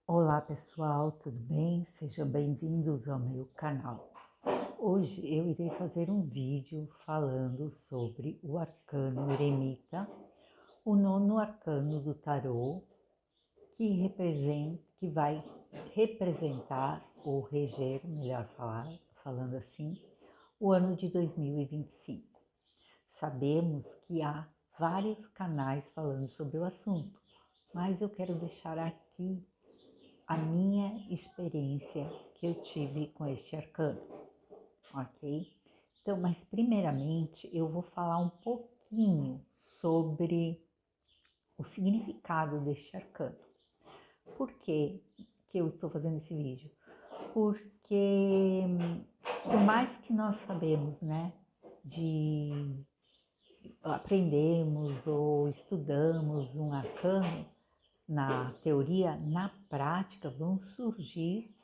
Olá pessoal, tudo bem? Sejam bem-vindos ao meu canal. Hoje eu irei fazer um vídeo falando sobre o arcano eremita, o nono arcano do tarô, que vai representar ou reger, melhor falando assim, o ano de 2025. Sabemos que há vários canais falando sobre o assunto, mas eu quero deixar aqui a minha experiência que eu tive com este arcano, ok? Então, mas primeiramente eu vou falar um pouquinho sobre o significado deste arcano. Por que eu estou fazendo esse vídeo? Porque por mais que nós sabemos, né, de aprendemos ou estudamos um arcano na teoria, na prática vão surgir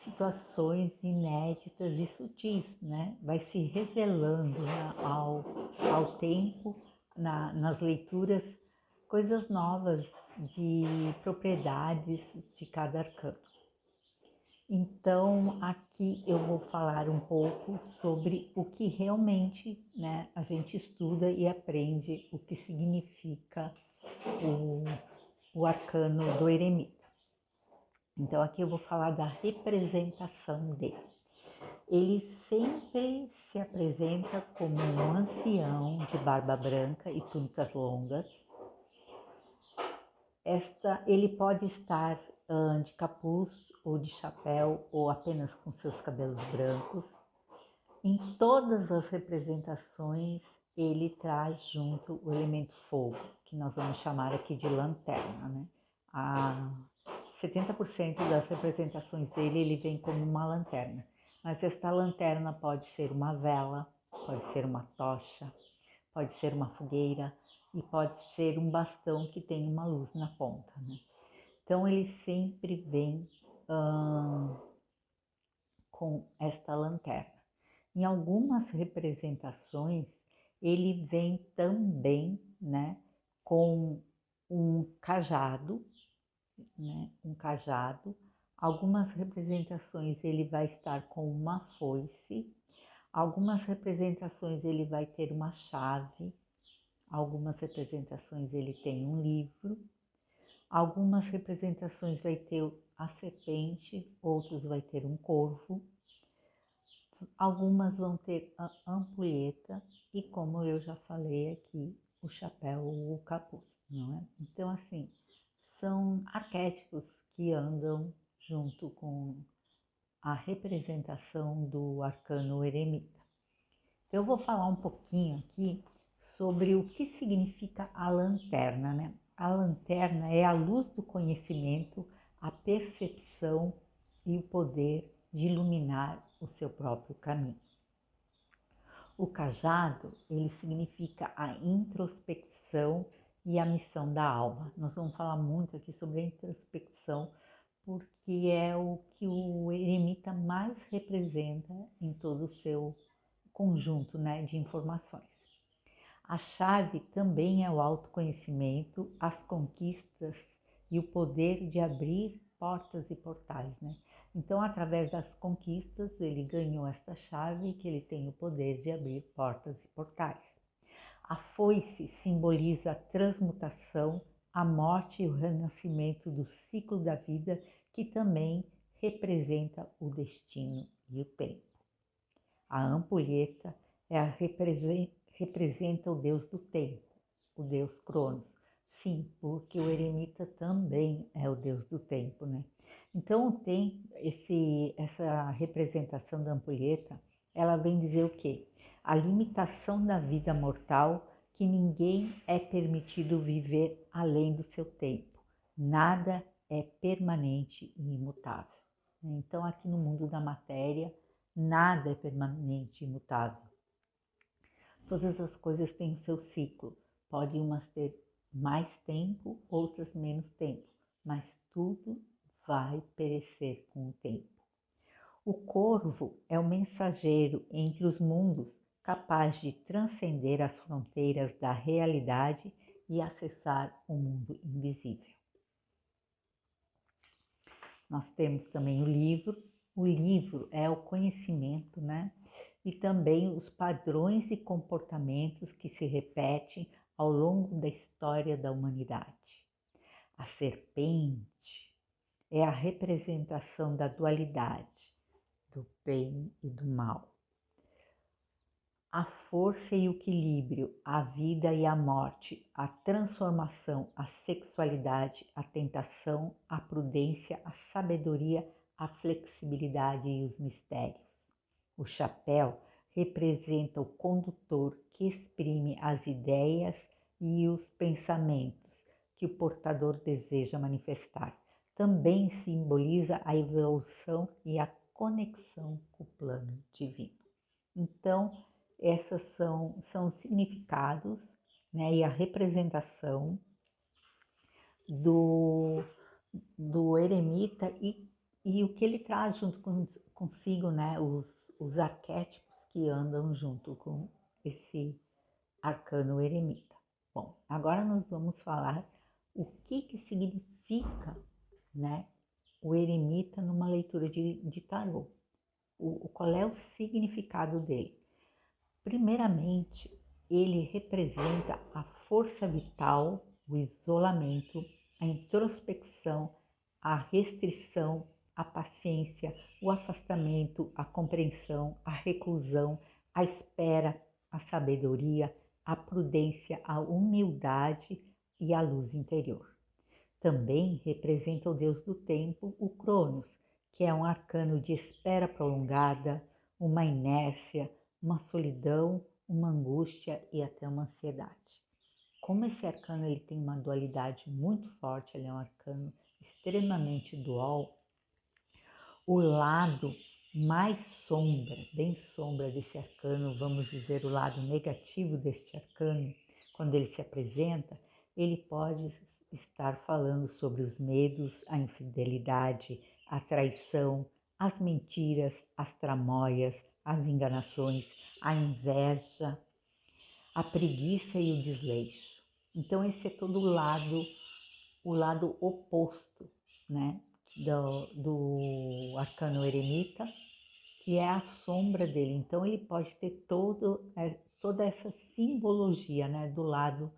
situações inéditas e sutis, né? Vai se revelando, né, ao tempo, nas leituras, coisas novas de propriedades de cada arcano. Então, aqui eu vou falar um pouco sobre o que realmente, né, a gente estuda e aprende o que significa o arcano do eremita. Então, aqui eu vou falar da representação dele. Ele sempre se apresenta como um ancião de barba branca e túnicas longas. Ele pode estar de capuz ou de chapéu ou apenas com seus cabelos brancos. Em todas as representações, ele traz junto o elemento fogo, que nós vamos chamar aqui de lanterna, né? 70% das representações dele, ele vem como uma lanterna. Mas esta lanterna pode ser uma vela, pode ser uma tocha, pode ser uma fogueira e pode ser um bastão que tem uma luz na ponta, né? Então, ele sempre vem com esta lanterna. Em algumas representações, ele vem também, né, com um cajado, né, um cajado. Algumas representações ele vai estar com uma foice, algumas representações ele vai ter uma chave, algumas representações ele tem um livro, algumas representações vai ter a serpente, outros vai ter um corvo, algumas vão ter a ampulheta e, como eu já falei aqui, o chapéu ou o capuz, não é? Então, assim, são arquétipos que andam junto com a representação do arcano eremita. Então, eu vou falar um pouquinho aqui sobre o que significa a lanterna, né? A lanterna é a luz do conhecimento, a percepção e o poder de iluminar o seu próprio caminho. O cajado, ele significa a introspecção e a missão da alma. Nós vamos falar muito aqui sobre a introspecção, porque é o que o eremita mais representa em todo o seu conjunto, né, de informações. A chave também é o autoconhecimento, as conquistas e o poder de abrir portas e portais, né? Então, através das conquistas, ele ganhou esta chave que ele tem o poder de abrir portas e portais. A foice simboliza a transmutação, a morte e o renascimento do ciclo da vida, que também representa o destino e o tempo. A ampulheta representa o deus do tempo, o deus Cronos. Sim, porque o eremita também é o deus do tempo, né? Então tem essa representação da ampulheta, ela vem dizer o quê? A limitação da vida mortal, que ninguém é permitido viver além do seu tempo. Nada é permanente e imutável. Então aqui no mundo da matéria, nada é permanente e imutável. Todas as coisas têm o seu ciclo. Pode umas ter mais tempo, outras menos tempo, mas tudo vai perecer com o tempo. O corvo é o mensageiro entre os mundos, capaz de transcender as fronteiras da realidade e acessar o mundo invisível. Nós temos também o livro. O livro é o conhecimento, né? E também os padrões e comportamentos que se repetem ao longo da história da humanidade. A serpente é a representação da dualidade, do bem e do mal. A força e o equilíbrio, a vida e a morte, a transformação, a sexualidade, a tentação, a prudência, a sabedoria, a flexibilidade e os mistérios. O chapéu representa o condutor que exprime as ideias e os pensamentos que o portador deseja manifestar. Também simboliza a evolução e a conexão com o plano divino. Então, esses são os significados, né, e a representação do eremita e o que ele traz junto consigo, né, os arquétipos que andam junto com esse arcano eremita. Bom, agora nós vamos falar o que significa, né, o eremita numa leitura de tarô. Qual é o significado dele? Primeiramente, ele representa a força vital, o isolamento, a introspecção, a restrição, a paciência, o afastamento, a compreensão, a reclusão, a espera, a sabedoria, a prudência, a humildade e a luz interior. Também representa o deus do tempo, o Cronos, que é um arcano de espera prolongada, uma inércia, uma solidão, uma angústia e até uma ansiedade. Como esse arcano ele tem uma dualidade muito forte, ele é um arcano extremamente dual, o lado mais sombra, bem sombra desse arcano, vamos dizer o lado negativo deste arcano, quando ele se apresenta, ele pode estar falando sobre os medos, a infidelidade, a traição, as mentiras, as tramóias, as enganações, a inveja, a preguiça e o desleixo. Então esse é todo o lado oposto, né, do arcano eremita, que é a sombra dele. Então ele pode ter toda essa simbologia, né, do lado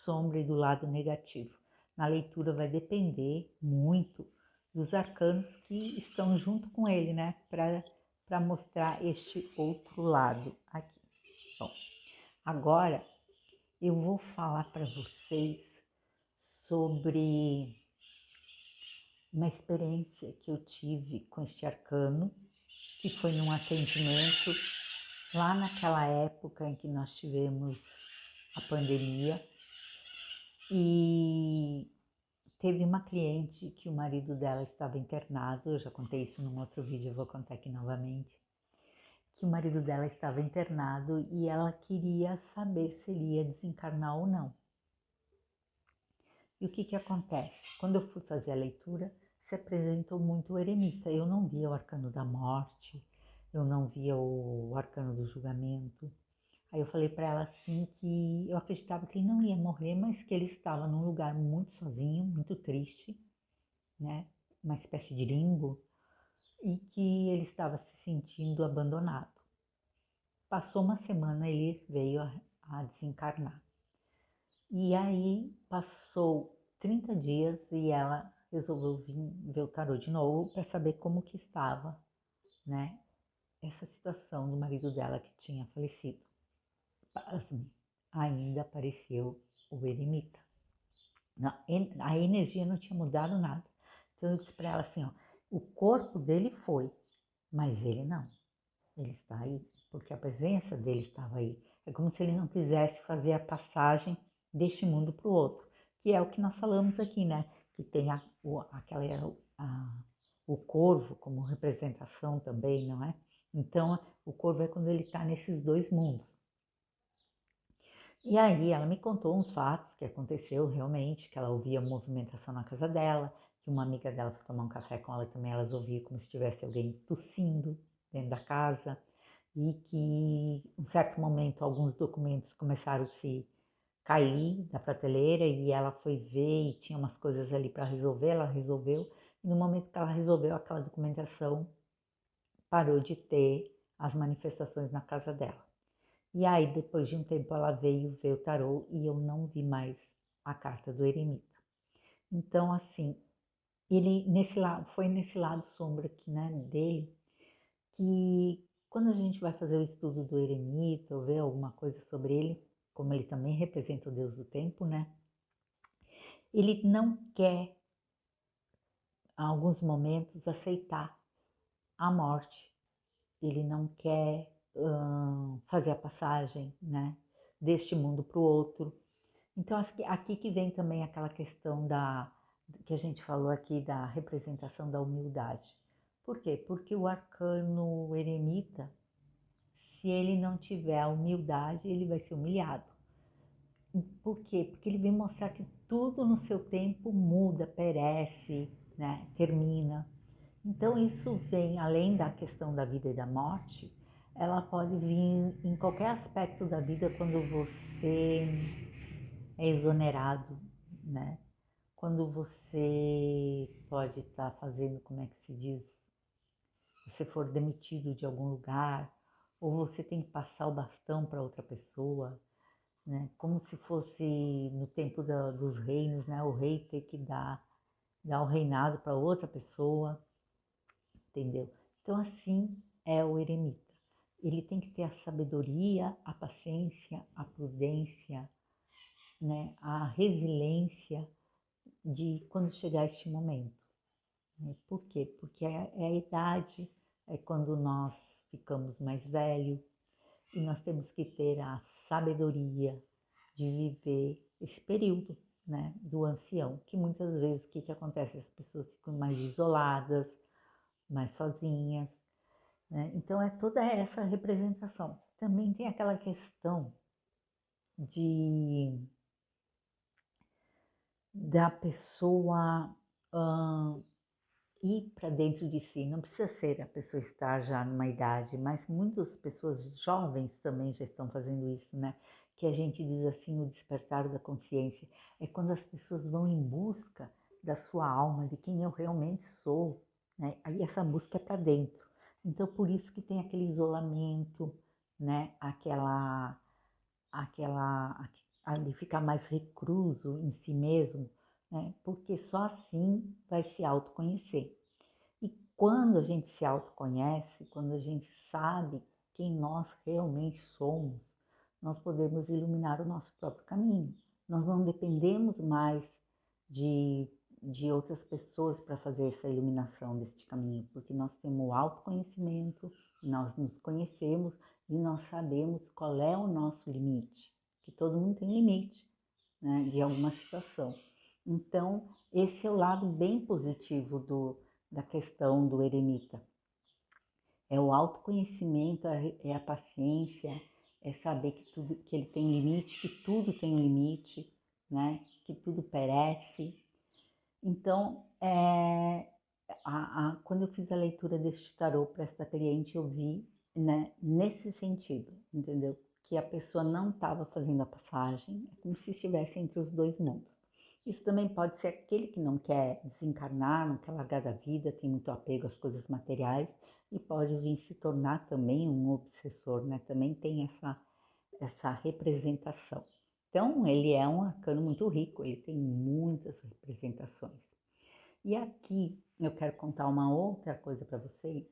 sombra e do lado negativo. Na leitura vai depender muito dos arcanos que estão junto com ele, né, para mostrar este outro lado aqui. Bom, agora eu vou falar para vocês sobre uma experiência que eu tive com este arcano, que foi num atendimento lá naquela época em que nós tivemos a pandemia e teve uma cliente que o marido dela estava internado, eu já contei isso num outro vídeo, eu vou contar aqui novamente, que o marido dela estava internado e ela queria saber se ele ia desencarnar ou não. E o que acontece? Quando eu fui fazer a leitura, se apresentou muito o eremita. Eu não via o arcano da morte, eu não via o arcano do julgamento. Aí eu falei para ela assim que eu acreditava que ele não ia morrer, mas que ele estava num lugar muito sozinho, muito triste, né? Uma espécie de limbo, e que ele estava se sentindo abandonado. Passou uma semana, ele veio a desencarnar. E aí passou 30 dias e ela resolveu vir ver o tarô de novo para saber como que estava, né, essa situação do marido dela que tinha falecido. Pasme, ainda apareceu o eremita. Não, a energia não tinha mudado nada. Então eu disse para ela assim, ó, o corpo dele foi, mas ele não. Ele está aí, porque a presença dele estava aí. É como se ele não quisesse fazer a passagem deste mundo para o outro, que é o que nós falamos aqui, né? Que tem o corvo como representação também, não é? Então, o corvo é quando ele está nesses dois mundos. E aí ela me contou uns fatos que aconteceu realmente, que ela ouvia movimentação na casa dela, que uma amiga dela foi tomar um café com ela também, elas ouviam como se tivesse alguém tossindo dentro da casa, e que em um certo momento alguns documentos começaram a se cair da prateleira e ela foi ver e tinha umas coisas ali para resolver, ela resolveu, E no momento que ela resolveu aquela documentação, parou de ter as manifestações na casa dela. E aí, depois de um tempo, ela veio ver o tarô e eu não vi mais a carta do eremita. Então, assim, ele foi nesse lado sombra aqui, né, dele, que quando a gente vai fazer o estudo do eremita ou ver alguma coisa sobre ele, como ele também representa o deus do tempo, né, ele não quer, em alguns momentos, aceitar a morte. Ele não quer fazer a passagem, né, deste mundo para o outro. Então, aqui que vem também aquela questão que a gente falou aqui da representação da humildade. Por quê? Porque o arcano eremita, se ele não tiver a humildade, ele vai ser humilhado. Por quê? Porque ele vem mostrar que tudo no seu tempo muda, perece, né, termina. Então, isso vem além da questão da vida e da morte, ela pode vir em qualquer aspecto da vida quando você é exonerado, né? Quando você pode estar fazendo, como é que se diz? Você for demitido de algum lugar, ou você tem que passar o bastão para outra pessoa, né? Como se fosse no tempo dos reinos, né? O rei ter que dar o reinado para outra pessoa, entendeu? Então, assim é o eremita. Ele tem que ter a sabedoria, a paciência, a prudência, né? A resiliência de quando chegar este momento. Né? Por quê? Porque é a idade, é quando nós ficamos mais velhos e nós temos que ter a sabedoria de viver esse período, né, do ancião, que muitas vezes o que acontece? As pessoas ficam mais isoladas, mais sozinhas, né? Então é toda essa representação. Também tem aquela questão de da pessoa ir para dentro de si. Não precisa ser a pessoa estar já numa idade, mas muitas pessoas jovens também já estão fazendo isso, né? Que a gente diz assim, o despertar da consciência. É quando as pessoas vão em busca da sua alma, de quem eu realmente sou, né? Aí essa busca é para dentro. Então, por isso que tem aquele isolamento, né? Ali ficar mais recluso em si mesmo, né? Porque só assim vai se autoconhecer. E quando a gente se autoconhece, quando a gente sabe quem nós realmente somos, nós podemos iluminar o nosso próprio caminho. Nós não dependemos mais de, de outras pessoas para fazer essa iluminação deste caminho, porque nós temos o autoconhecimento, nós nos conhecemos e nós sabemos qual é o nosso limite, que todo mundo tem limite, né, de alguma situação. Então, esse é o lado bem positivo da questão do eremita. É o autoconhecimento, é a paciência, é saber que ele tem limite, que tudo tem um limite, né? Que tudo perece. Então, quando eu fiz a leitura deste tarô para esta cliente, eu vi, né, nesse sentido, entendeu? Que a pessoa não estava fazendo a passagem, é como se estivesse entre os dois mundos. Isso também pode ser aquele que não quer desencarnar, não quer largar da vida, tem muito apego às coisas materiais e pode vir se tornar também um obsessor, né? Também tem essa representação. Então, ele é um arcano muito rico, ele tem muitas representações. E aqui eu quero contar uma outra coisa para vocês,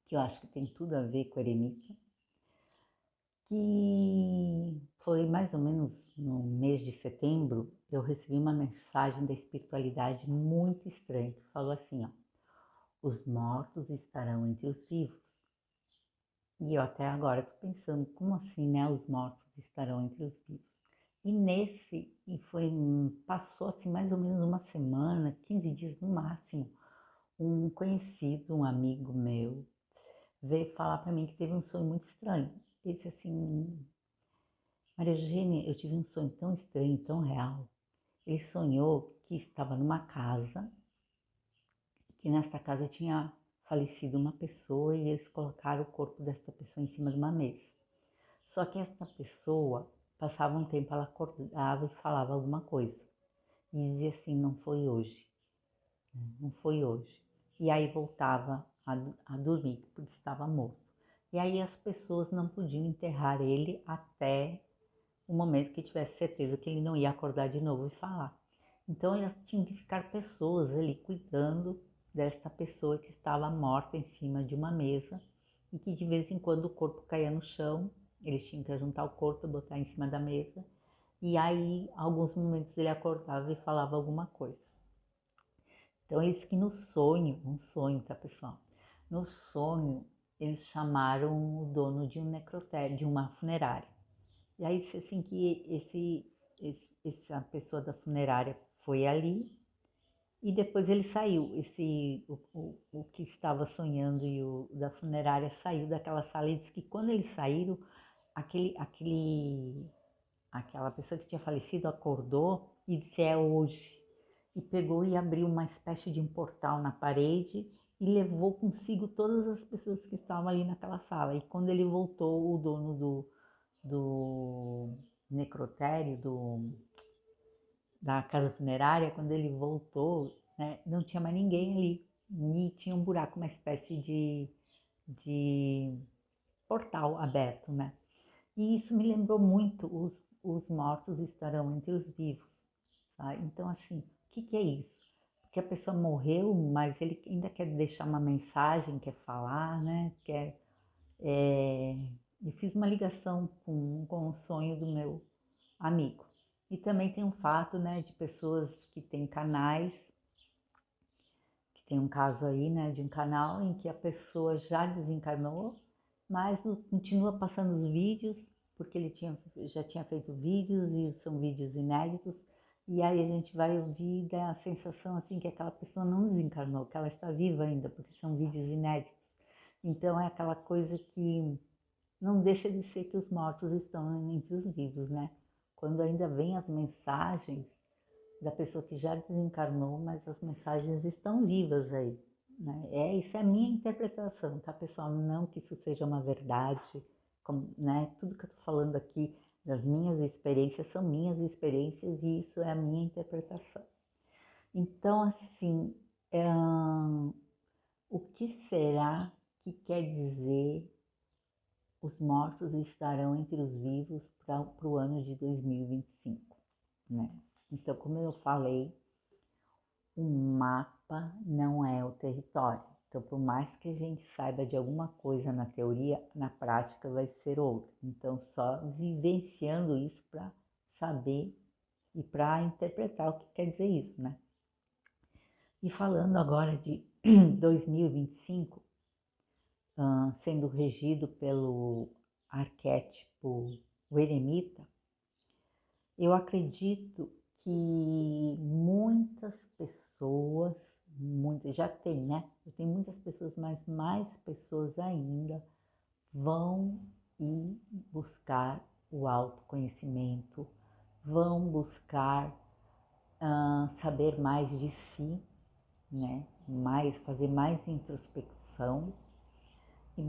que eu acho que tem tudo a ver com o eremita, que foi mais ou menos no mês de setembro, eu recebi uma mensagem da espiritualidade muito estranha, que falou assim, ó, os mortos estarão entre os vivos. E eu até agora estou pensando, como assim, né, os mortos estarão entre os vivos? Passou assim mais ou menos uma semana, 15 dias no máximo, um conhecido, um amigo meu, veio falar para mim que teve um sonho muito estranho. Ele disse assim, Maria Eugênia, eu tive um sonho tão estranho, tão real. Ele sonhou que estava numa casa, que nesta casa tinha falecido uma pessoa e eles colocaram o corpo desta pessoa em cima de uma mesa. Só que esta pessoa, passava um tempo, ela acordava e falava alguma coisa. E dizia assim, não foi hoje, não foi hoje. E aí voltava a dormir, porque estava morto. E aí as pessoas não podiam enterrar ele até o momento que tivesse certeza que ele não ia acordar de novo e falar. Então elas tinham que ficar pessoas ali cuidando desta pessoa que estava morta em cima de uma mesa e que de vez em quando o corpo caía no chão, eles tinham que juntar o corpo e botar em cima da mesa. E aí, alguns momentos ele acordava e falava alguma coisa. Então, eles que no sonho, um sonho, tá pessoal? No sonho, eles chamaram o dono de um necrotério, de uma funerária. E aí, assim que essa pessoa da funerária foi ali e depois ele saiu. O que estava sonhando e o da funerária saiu daquela sala e disse que quando eles saíram, aquela pessoa que tinha falecido acordou e disse é hoje. E pegou e abriu uma espécie de um portal na parede e levou consigo todas as pessoas que estavam ali naquela sala. E quando ele voltou, o dono do necrotério, da casa funerária, quando ele voltou, né, não tinha mais ninguém ali. E tinha um buraco, uma espécie de portal aberto, né? E isso me lembrou muito os mortos estarão entre os vivos. Tá? Então, assim, o que é isso? Porque a pessoa morreu, mas ele ainda quer deixar uma mensagem, quer falar, né? Eu fiz uma ligação com o sonho do meu amigo. E também tem um fato, né, de pessoas que têm canais, que tem um caso aí, né, de um canal em que a pessoa já desencarnou, mas continua passando os vídeos, porque ele já tinha feito vídeos e são vídeos inéditos, e aí a gente vai ouvir e dá a sensação assim que aquela pessoa não desencarnou, que ela está viva ainda, porque são vídeos inéditos. Então é aquela coisa que não deixa de ser que os mortos estão entre os vivos, né? Quando ainda vem as mensagens da pessoa que já desencarnou, mas as mensagens estão vivas aí, né? Isso é a minha interpretação, tá, pessoal? Não que isso seja uma verdade, né? Tudo que eu tô falando aqui das minhas experiências são minhas experiências e isso é a minha interpretação. Então, assim, o que será que quer dizer os mortos estarão entre os vivos para o ano de 2025, né? Então, como eu falei, o mapa não é o território. Então, por mais que a gente saiba de alguma coisa na teoria, na prática vai ser outra. Então, só vivenciando isso para saber e para interpretar o que quer dizer isso, né? E falando agora de 2025, sendo regido pelo arquétipo o eremita, eu acredito que muitas pessoas, já tem, né? Tem muitas pessoas, mas mais pessoas ainda vão ir buscar o autoconhecimento, vão buscar saber mais de si, né? Fazer mais introspecção e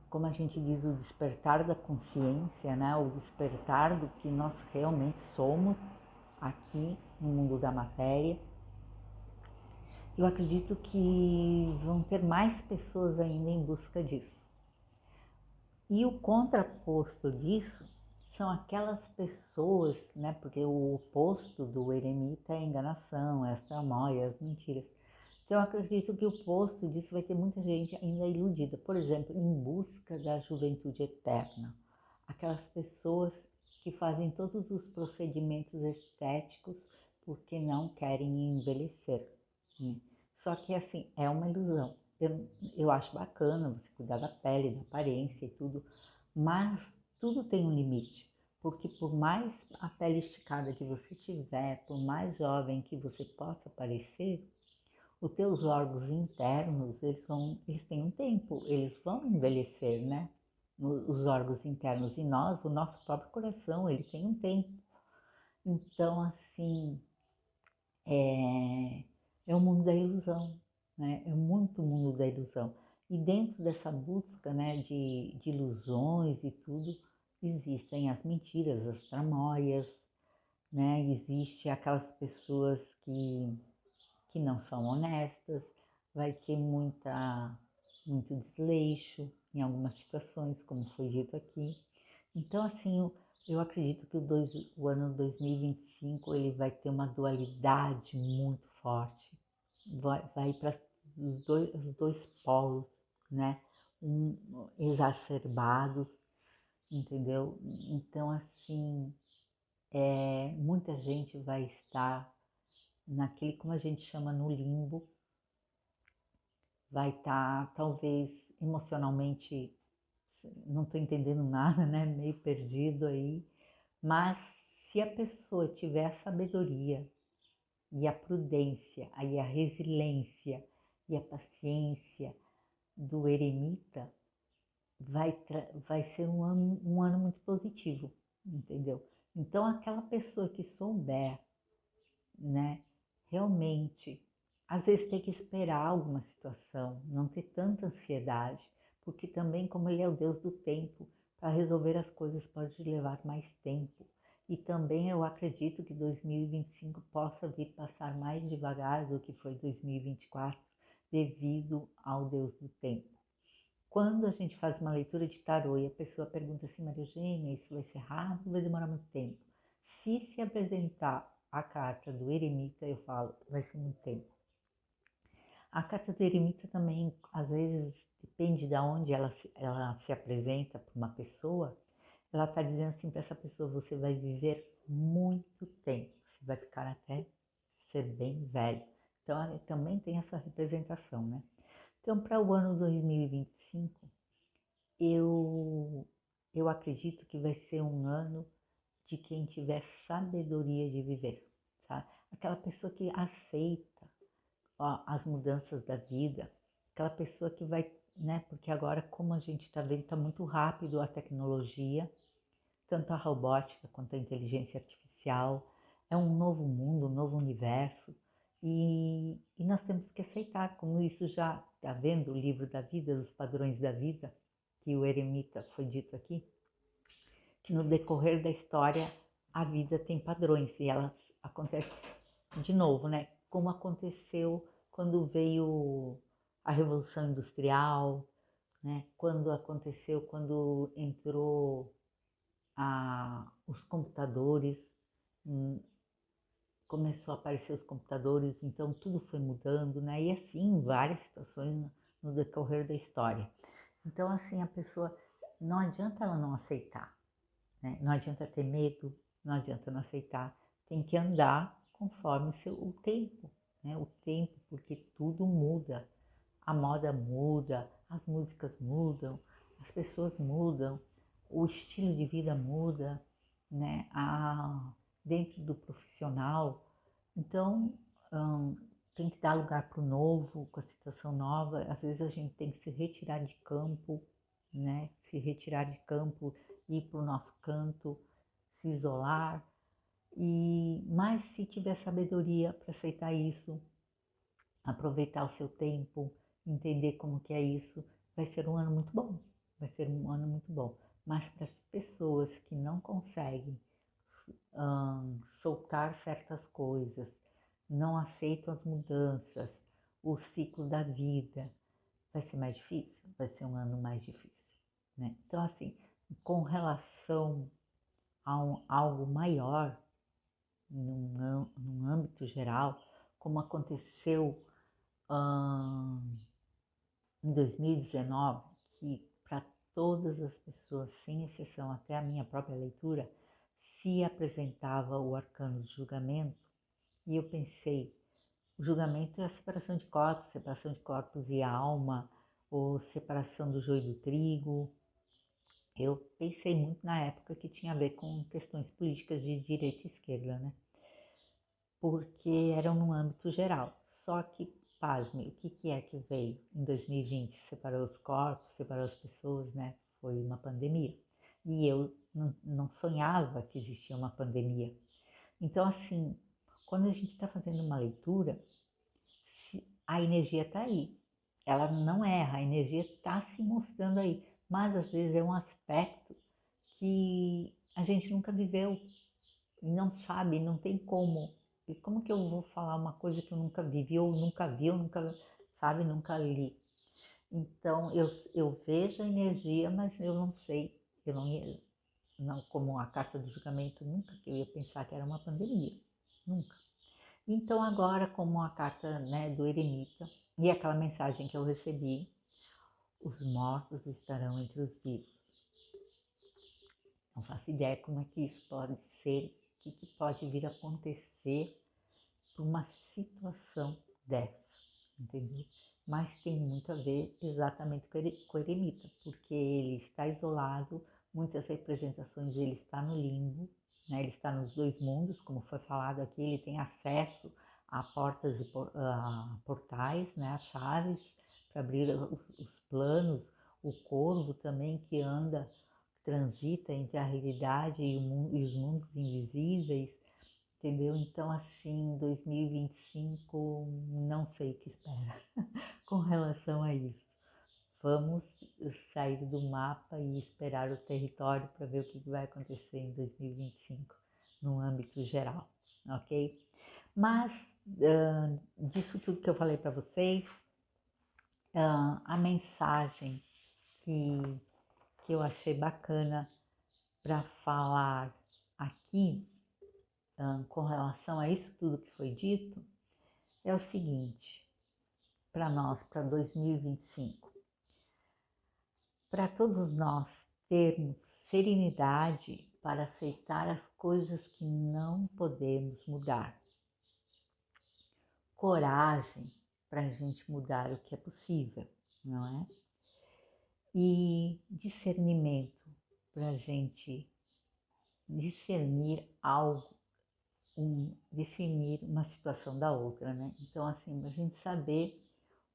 como a gente diz, o despertar da consciência, né? O despertar do que nós realmente somos aqui no mundo da matéria. Eu acredito que vão ter mais pessoas ainda em busca disso. E o contraposto disso são aquelas pessoas, né? Porque o oposto do eremita é a enganação, é as tramóias, as mentiras. Então, eu acredito que o oposto disso vai ter muita gente ainda iludida. Por exemplo, em busca da juventude eterna. Aquelas pessoas que fazem todos os procedimentos estéticos porque não querem envelhecer, né? Só que, assim, é uma ilusão. Eu acho bacana você cuidar da pele, da aparência e tudo, mas tudo tem um limite. Porque por mais a pele esticada que você tiver, por mais jovem que você possa parecer, os teus órgãos internos, eles têm um tempo, eles vão envelhecer, né? Os órgãos internos e nós, o nosso próprio coração, ele tem um tempo. Então, assim, é o mundo da ilusão, né? É muito o mundo da ilusão. E dentro dessa busca, né, de ilusões e tudo, existem as mentiras, as tramóias, né? Existe aquelas pessoas que que não são honestas, vai ter muito desleixo em algumas situações, como foi dito aqui. Então, assim, eu acredito que o ano 2025 ele vai ter uma dualidade muito forte, vai para os dois polos, né? Exacerbados, entendeu? Então, assim, muita gente vai estar naquele, como a gente chama, no limbo, vai estar talvez emocionalmente, não estou entendendo nada, né? Meio perdido aí, mas se a pessoa tiver a sabedoria e a prudência, aí a resiliência e a paciência do eremita, vai ser um ano muito positivo, entendeu? Então aquela pessoa que souber, né, realmente, às vezes tem que esperar alguma situação, não ter tanta ansiedade, porque também como ele é o Deus do tempo, para resolver as coisas pode levar mais tempo. E também eu acredito que 2025 possa vir passar mais devagar do que foi 2024, devido ao Deus do tempo. Quando a gente faz uma leitura de tarô e a pessoa pergunta assim, Maria Eugênia, isso vai ser rápido, vai demorar muito tempo? Se apresentar a carta do eremita, eu falo, vai ser muito tempo. A carta do eremita também, às vezes, depende de onde ela se apresenta para uma pessoa, ela está dizendo assim para essa pessoa, você vai viver muito tempo, você vai ficar até ser bem velho. Então, ela também tem essa representação, né? Então, para o ano 2025, eu acredito que vai ser um ano de quem tiver sabedoria de viver, sabe? Aquela pessoa que aceita as mudanças da vida, aquela pessoa que vai, né? Porque agora, como a gente está vendo, está muito rápido a tecnologia, tanto a robótica quanto a inteligência artificial, é um novo mundo, um novo universo, e nós temos que aceitar, como isso já está vendo o livro da vida, dos padrões da vida, que o eremita foi dito aqui, que no decorrer da história a vida tem padrões e elas acontecem de novo, né? Como aconteceu quando veio a Revolução Industrial, né? Quando entrou os computadores, começou a aparecer os computadores, então tudo foi mudando, né? E assim, em várias situações no decorrer da história. Então, assim, a pessoa, não adianta ela não aceitar, né? Não adianta ter medo, não adianta não aceitar, tem que andar conforme o tempo, né? O tempo, porque tudo muda, a moda muda, as músicas mudam, as pessoas mudam, o estilo de vida muda, né? Dentro do profissional. Então, tem que dar lugar para o novo, com a situação nova. Às vezes a gente tem que se retirar de campo, né? Se retirar de campo, ir para o nosso canto, se isolar. Mas se tiver sabedoria para aceitar isso, aproveitar o seu tempo, entender como que é isso, vai ser um ano muito bom. Vai ser um ano muito bom. Mas para as pessoas que não conseguem soltar certas coisas, não aceitam as mudanças, o ciclo da vida, vai ser mais difícil, vai ser um ano mais difícil, né? Então, assim, com relação a algo maior, num âmbito geral, como aconteceu em 2019, que para todas as pessoas, sem exceção, até a minha própria leitura, se apresentava o arcano de julgamento, e eu pensei, o julgamento é a separação de corpos e alma, ou separação do joio do trigo. Eu pensei muito na época que tinha a ver com questões políticas de direita e esquerda, né? Porque eram no âmbito geral. Só que, pasme, o que é que veio em 2020? Separou os corpos, separou as pessoas, né? Foi uma pandemia. E eu não sonhava que existia uma pandemia. Então, assim, quando a gente está fazendo uma leitura, a energia está aí. Ela não erra, a energia está se mostrando aí. Mas, às vezes, é um aspecto que a gente nunca viveu e não sabe, não tem como e como que eu vou falar uma coisa que eu nunca vivi, ou nunca vi, ou nunca, sabe, nunca li? Então, eu vejo a energia, mas eu não sei, eu não, como a carta do julgamento, nunca que eu ia pensar que era uma pandemia, nunca. Então, agora, como a carta, né, do eremita e aquela mensagem que eu recebi, os mortos estarão entre os vivos. Não faço ideia como é que isso pode ser, o que pode vir a acontecer por uma situação dessa, entendeu? Mas tem muito a ver exatamente com o eremita, porque ele está isolado, muitas representações ele está no limbo, né? Ele está nos dois mundos, como foi falado aqui, ele tem acesso a portas e a portais, né? As chaves para abrir os planos, o corvo também que anda, transita entre a realidade e os mundos invisíveis, entendeu? Então, assim, 2025, não sei o que espera com relação a isso. Vamos sair do mapa e esperar o território para ver o que vai acontecer em 2025, no âmbito geral, ok? Mas, disso tudo que eu falei para vocês, a mensagem que eu achei bacana para falar aqui, com relação a isso tudo que foi dito, é o seguinte, para nós, para 2025, para todos nós termos serenidade para aceitar as coisas que não podemos mudar, coragem para a gente mudar o que é possível, não é? E discernimento para a gente discernir algo, discernir uma situação da outra, né? Então, assim, a gente saber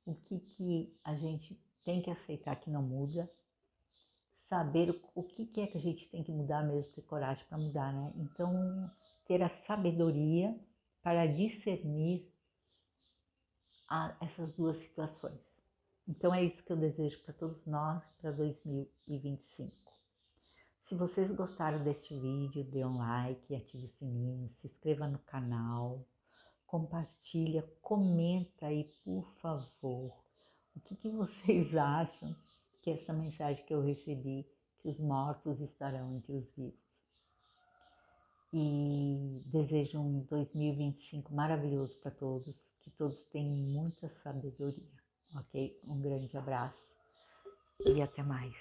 o que a gente tem que aceitar que não muda, saber o que é que a gente tem que mudar mesmo, ter coragem para mudar, né? Então, ter a sabedoria para discernir essas duas situações. Então, é isso que eu desejo para todos nós para 2025. Se vocês gostaram deste vídeo, dê um like, ative o sininho, se inscreva no canal, compartilha, comenta aí, por favor, o que vocês acham que essa mensagem que eu recebi, que os mortos estarão entre os vivos. E desejo um 2025 maravilhoso para todos, que todos tenham muita sabedoria, ok? Um grande abraço e até mais.